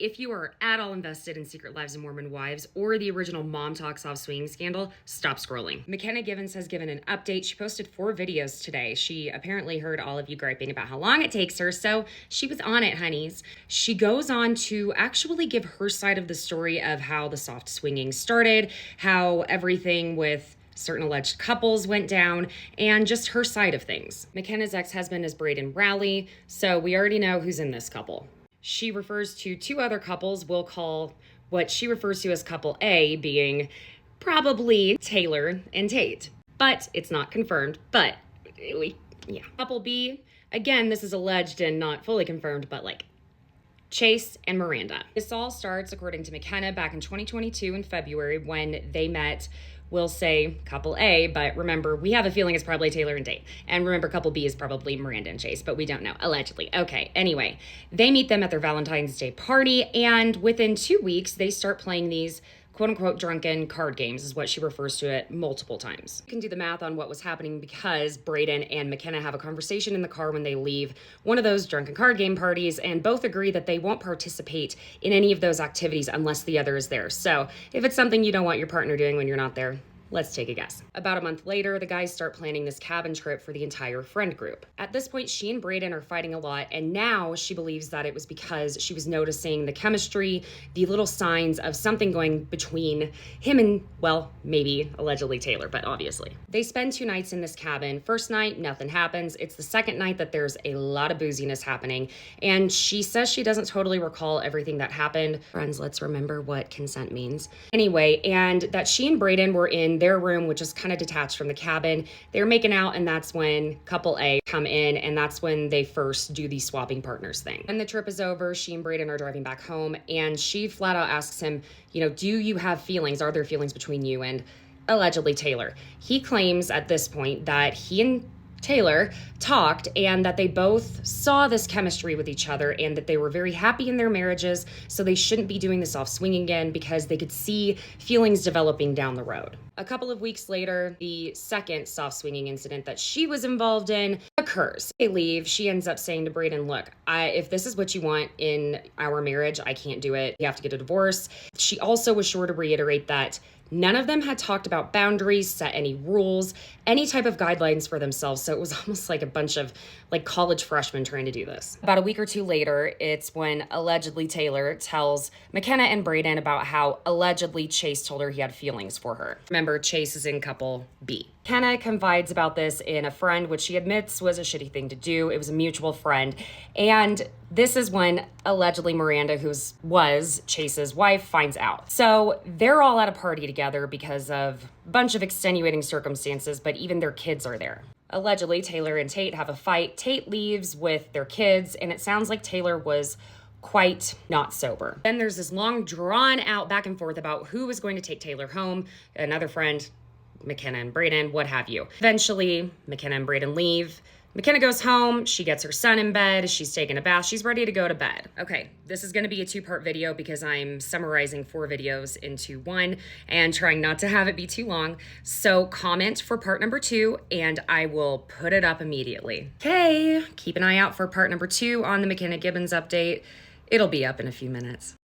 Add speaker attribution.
Speaker 1: if you are at all invested in Secret Lives of Mormon Wives or the original MomTok soft swinging scandal, stop scrolling. McKenna Gibbons has given an update. She posted 4 videos today. She apparently heard all of you griping about how long it takes her, so she was on it, honeys. She goes on to actually give her side of the story of how the soft swinging started, how everything with certain alleged couples went down, and just her side of things. McKenna's ex-husband is Braden Rowley, so we already know who's in this couple. She refers to 2 other couples we'll call what she refers to as couple A, being probably Taylor and Tate. But it's not confirmed, but yeah. Couple B, again, this is alleged and not fully confirmed, but like Chase and Miranda. This all starts, according to McKenna, back in 2022 in February when they met. We'll say couple A, but remember, we have a feeling it's probably Taylor and Tate. And remember, couple B is probably Miranda and Chase, but we don't know, allegedly. Okay, anyway, they meet them at their Valentine's Day party, and within 2 weeks, they start playing these quote-unquote drunken card games, is what she refers to it multiple times. You can do the math on what was happening because Braden and McKenna have a conversation in the car when they leave one of those drunken card game parties, and both agree that they won't participate in any of those activities unless the other is there. So if it's something you don't want your partner doing when you're not there, let's take a guess. About a month later, the guys start planning this cabin trip for the entire friend group. At this point, she and Braden are fighting a lot, and now she believes that it was because she was noticing the chemistry, the little signs of something going between him and, well, maybe allegedly Taylor, but obviously. They spend 2 nights in this cabin. First night, nothing happens. It's the second night that there's a lot of booziness happening, and she says she doesn't totally recall everything that happened. Friends, let's remember what consent means. Anyway, and that she and Braden were in their room, which is kind of detached from the cabin. They're making out, and that's when couple A come in, and that's when they first do the swapping partners thing. When the trip is over, she and Braden are driving back home, and she flat out asks him, do you have feelings? Are there feelings between you and allegedly Taylor? He claims at this point that he and Taylor talked and that they both saw this chemistry with each other and that they were very happy in their marriages, so they shouldn't be doing the soft swing again because they could see feelings developing down the road. A couple of weeks later, the second soft swinging incident that she was involved in occurs. They leave. She ends up saying to Braden, look, if this is what you want in our marriage, I can't do it. You have to get a divorce. She also was sure to reiterate that none of them had talked about boundaries, set any rules, any type of guidelines for themselves. So it was almost like a bunch of college freshmen trying to do this. About a week or 2 later, it's when allegedly Taylor tells McKenna and Braden about how allegedly Chase told her he had feelings for her. Remember, Chase is in couple B. McKenna confides about this in a friend, which she admits was a shitty thing to do. It was a mutual friend. And this is when allegedly Miranda, who was Chase's wife, finds out. So they're all at a party together because of a bunch of extenuating circumstances, but even their kids are there. Allegedly, Taylor and Tate have a fight. Tate leaves with their kids, and it sounds like Taylor was quite not sober. Then there's this long drawn out back and forth about who was going to take Taylor home. Another friend, McKenna and Braden, what have you. Eventually, McKenna and Braden leave. McKenna goes home, she gets her son in bed, she's taking a bath, she's ready to go to bed. Okay, this is gonna be a 2-part video because I'm summarizing 4 videos into 1 and trying not to have it be too long. So comment for part number 2 and I will put it up immediately. Okay, keep an eye out for part number 2 on the McKenna Gibbons update. It'll be up in a few minutes.